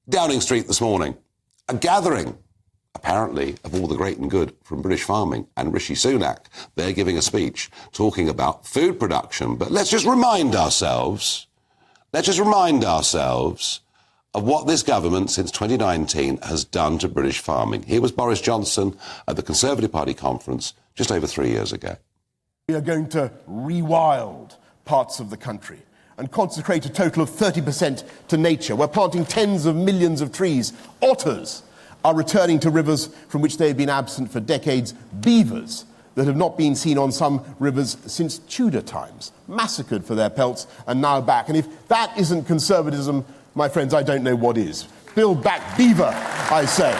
Downing Street this morning, a gathering, apparently, of all the great and good from British farming, and Rishi Sunak, they're giving a speech talking about food production. But let's just remind ourselves of what this government since 2019 has done to British farming. Here was Boris Johnson at the Conservative Party conference just over 3 years ago. We are going to rewild parts of the country and consecrate a total of 30% to nature. We're planting tens of millions of trees. Otters are returning to rivers from which they have been absent for decades. Beavers that have not been seen on some rivers since Tudor times, massacred for their pelts, and now back. And if that isn't conservatism, my friends, I don't know what is. Build back beaver, I say.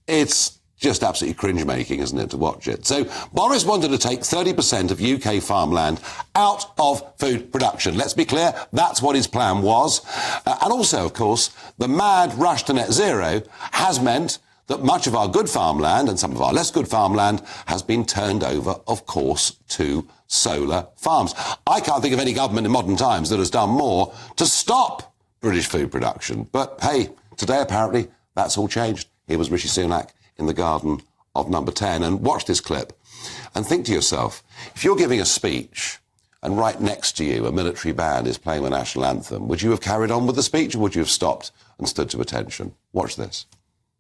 It's just absolutely cringe-making, isn't it, to watch it? So Boris wanted to take 30% of UK farmland out of food production. Let's be clear, that's what his plan was. And also, of course, the mad rush to net zero has meant that much of our good farmland and some of our less good farmland has been turned over, of course, to solar farms. I can't think of any government in modern times that has done more to stop British food production. But, hey, today, apparently, that's all changed. Here was Rishi Sunak in the garden of number 10. And watch this clip and think to yourself, if you're giving a speech and right next to you a military band is playing the national anthem, would you have carried on with the speech or would you have stopped and stood to attention? Watch this.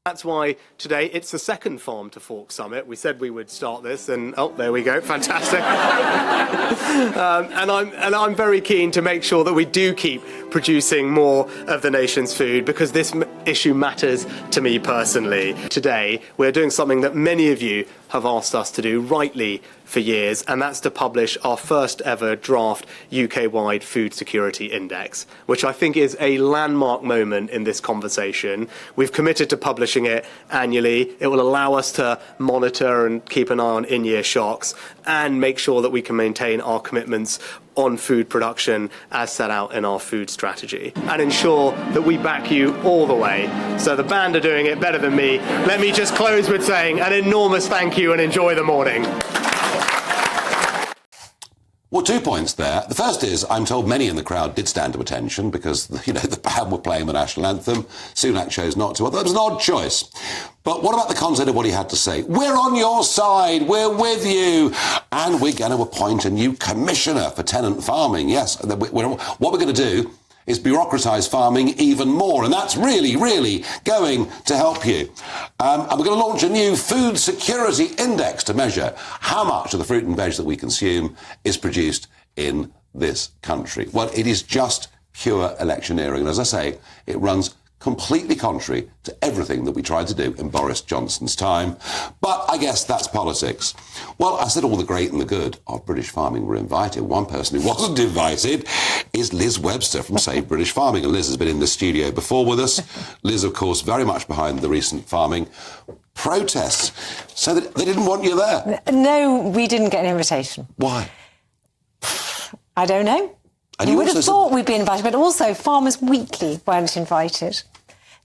That's why today it's the second Farm to Fork Summit. We said we would start this, and oh, there we go, fantastic. And I'm very keen to make sure that we do keep producing more of the nation's food because this issue matters to me personally. Today we're doing something that many of you have asked us to do rightly for years, and that's to publish our first ever draft UK-wide food security index, which I think is a landmark moment in this conversation. We've committed to publishing it annually. It will allow us to monitor and keep an eye on in-year shocks and make sure that we can maintain our commitments on food production as set out in our food strategy and ensure that we back you all the way. So the band are doing it better than me. Let me just close with saying an enormous thank you and enjoy the morning. Well, 2 points there. The first is, I'm told many in the crowd did stand to attention because, the band were playing the national anthem. Sunak chose not to. Well, that was an odd choice. But what about the content of what he had to say? We're on your side. We're with you. And we're going to appoint a new commissioner for tenant farming. Yes. What we're going to do is bureaucratise farming even more. And that's really, really going to help you. And we're going to launch a new food security index to measure how much of the fruit and veg that we consume is produced in this country. Well, it is just pure electioneering. And as I say, it runs completely contrary to everything that we tried to do in Boris Johnson's time. But I guess that's politics. Well, I said all the great and the good of British farming were invited. One person who wasn't invited is Liz Webster from Save British Farming. And Liz has been in the studio before with us. Liz, of course, very much behind the recent farming protests. So they didn't want you there? No, we didn't get an invitation. Why? I don't know. You would have thought we'd be invited, but also Farmers Weekly weren't invited.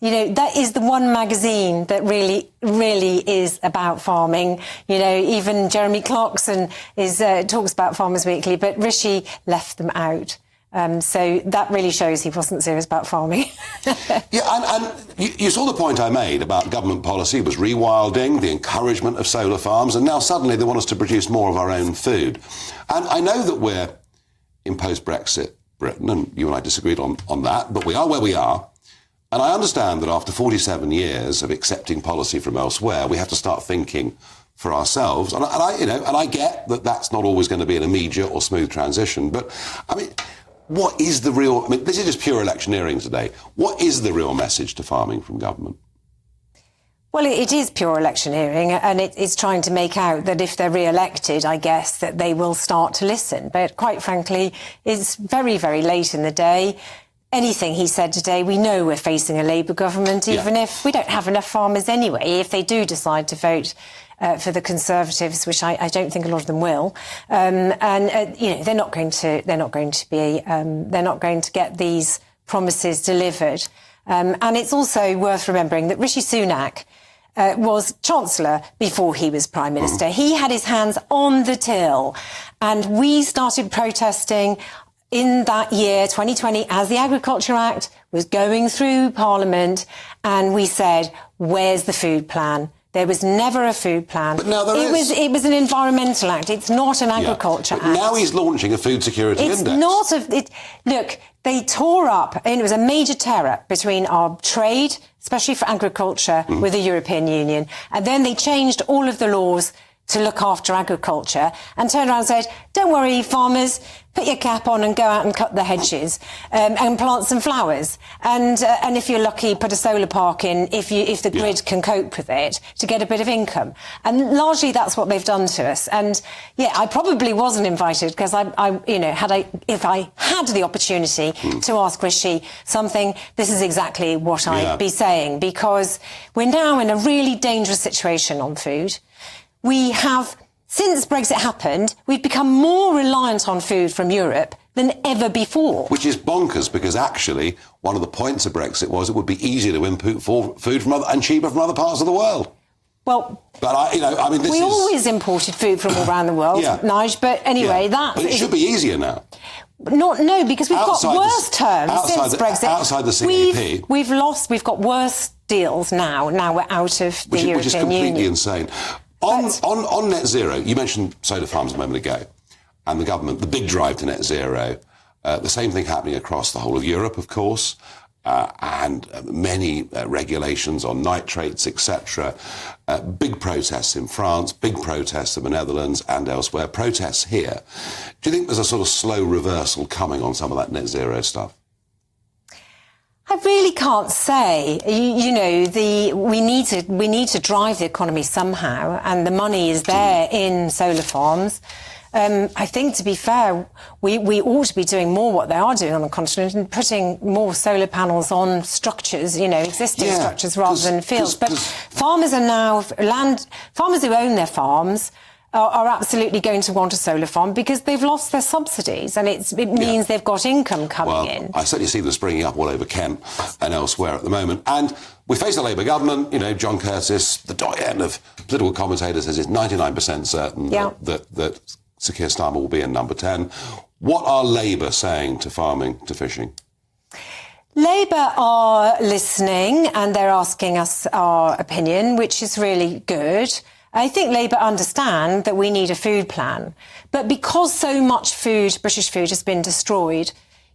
That is the one magazine that really, really is about farming. Even Jeremy Clarkson talks about Farmers Weekly, but Rishi left them out. So that really shows he wasn't serious about farming. Yeah, and you saw the point I made about government policy was rewilding, the encouragement of solar farms, and now suddenly they want us to produce more of our own food. And I know that we're in post-Brexit Britain, and you and I disagreed on that, but we are where we are. And I understand that after 47 years of accepting policy from elsewhere, we have to start thinking for ourselves. And I get that that's not always going to be an immediate or smooth transition. But, what is the real... this is just pure electioneering today. What is the real message to farming from government? Well, it is pure electioneering, and it's trying to make out that if they're re-elected, I guess, that they will start to listen. But quite frankly, it's very, very late in the day. Anything he said today, we know we're facing a Labour government, even if we don't have enough farmers anyway. If they do decide to vote for the Conservatives, which I don't think a lot of them will, they're not going to get these promises delivered. And it's also worth remembering that Rishi Sunak was Chancellor before he was Prime Minister. He had his hands on the till, and we started protesting in that year, 2020, as the Agriculture Act was going through Parliament, and we said, where's the food plan? There was never a food plan. But now there is. It was an environmental act. It's not an agriculture act. Now he's launching a food security index. It's not look, they tore up, and it was a major tear-up between our trade, especially for agriculture, with the European Union. And then they changed all of the laws to look after agriculture and turned around and said, don't worry, farmers, put your cap on and go out and cut the hedges and plant some flowers. And if you're lucky, put a solar park in if the grid can cope with it to get a bit of income. And largely that's what they've done to us. And yeah, I probably wasn't invited because if I had the opportunity to ask Rishi something, this is exactly what I'd be saying, because we're now in a really dangerous situation on food. We have, since Brexit happened, we've become more reliant on food from Europe than ever before. Which is bonkers, because actually one of the points of Brexit was it would be easier to import food from and cheaper from other parts of the world. Well, but we always imported food from all around the world, Nigel. But anyway, but it should be easier now. No, because we've got worse terms since Brexit. Outside the CEP, we've got worse deals now. Now we're out of the European Union. Which is completely insane. On net zero, you mentioned solar farms a moment ago, and the government, the big drive to net zero, the same thing happening across the whole of Europe, of course, and many regulations on nitrates, etc. Big protests in France, big protests in the Netherlands and elsewhere, protests here. Do you think there's a sort of slow reversal coming on some of that net zero stuff? I really can't say. We need to drive the economy somehow, and the money is there in solar farms. I think, to be fair, we ought to be doing more what they are doing on the continent and putting more solar panels on structures, existing structures rather than fields. But farmers who own their farms are absolutely going to want a solar farm because they've lost their subsidies, and it means they've got income coming in. I certainly see them springing up all over Kent and elsewhere at the moment. And we face a Labour government. John Curtis, the doyen of political commentators, says it's 99% certain that Sir Keir Starmer will be in number 10. What are Labour saying to farming, to fishing? Labour are listening, and they're asking us our opinion, which is really good. I think Labour understand that we need a food plan. But because so much food, British food, has been destroyed,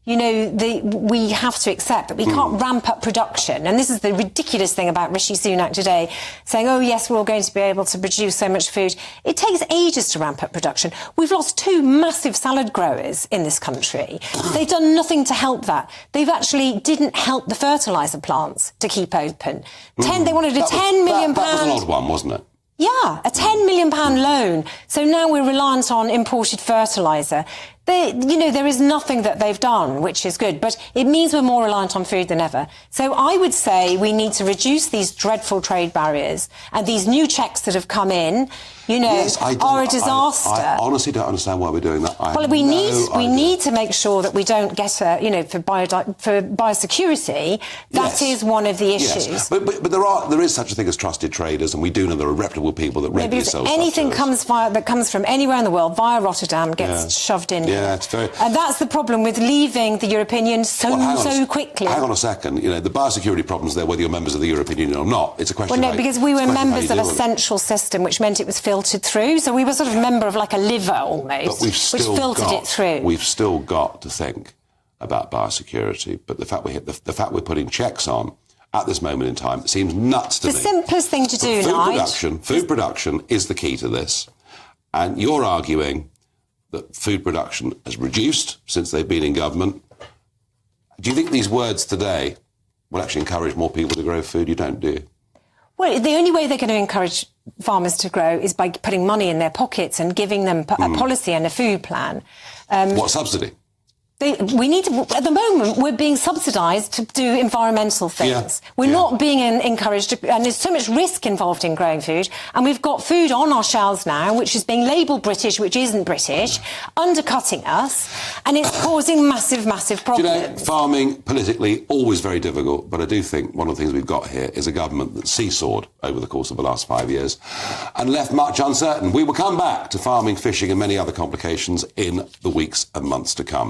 we have to accept that we can't ramp up production. And this is the ridiculous thing about Rishi Sunak today, saying, oh, yes, we're all going to be able to produce so much food. It takes ages to ramp up production. We've lost 2 massive salad growers in this country. They've done nothing to help that. They've actually didn't help the fertiliser plants to keep open. They wanted a £10 million... That was an odd one, wasn't it? Yeah, a £10 million loan. So now we're reliant on imported fertiliser. There is nothing that they've done, which is good, but it means we're more reliant on food than ever. So I would say we need to reduce these dreadful trade barriers, and these new checks that have come in, are a disaster. I honestly don't understand why we're doing that. We need to make sure that we don't get for biosecurity. That is one of the issues. Yes. But there is such a thing as trusted traders, and we do know there are reputable people that regularly sell stuff. Anything that comes from anywhere in the world via Rotterdam gets shoved in. Yeah, it's very... And that's the problem with leaving the European Union so quickly. Hang on a second. The biosecurity problem's there whether you're members of the European Union or not. It's a question because we were members of a central system, which meant it was filtered through. So we were sort of a member of like a liver almost, which filtered it through. We've still got to think about biosecurity. But the fact we're putting checks on at this moment in time seems nuts to me. The simplest thing to do, Food production is the key to this. And you're arguing that food production has reduced since they've been in government. Do you think these words today will actually encourage more people to grow food? You don't, do you? Well, the only way they're going to encourage farmers to grow is by putting money in their pockets and giving them a policy and a food plan. What subsidy? At the moment, we're being subsidised to do environmental things. We're not being encouraged, and there's so much risk involved in growing food. And we've got food on our shelves now, which is being labelled British, which isn't British, undercutting us, and it's causing massive, massive problems. Farming, politically, always very difficult, but I do think one of the things we've got here is a government that seesawed over the course of the last 5 years and left much uncertain. We will come back to farming, fishing and many other complications in the weeks and months to come.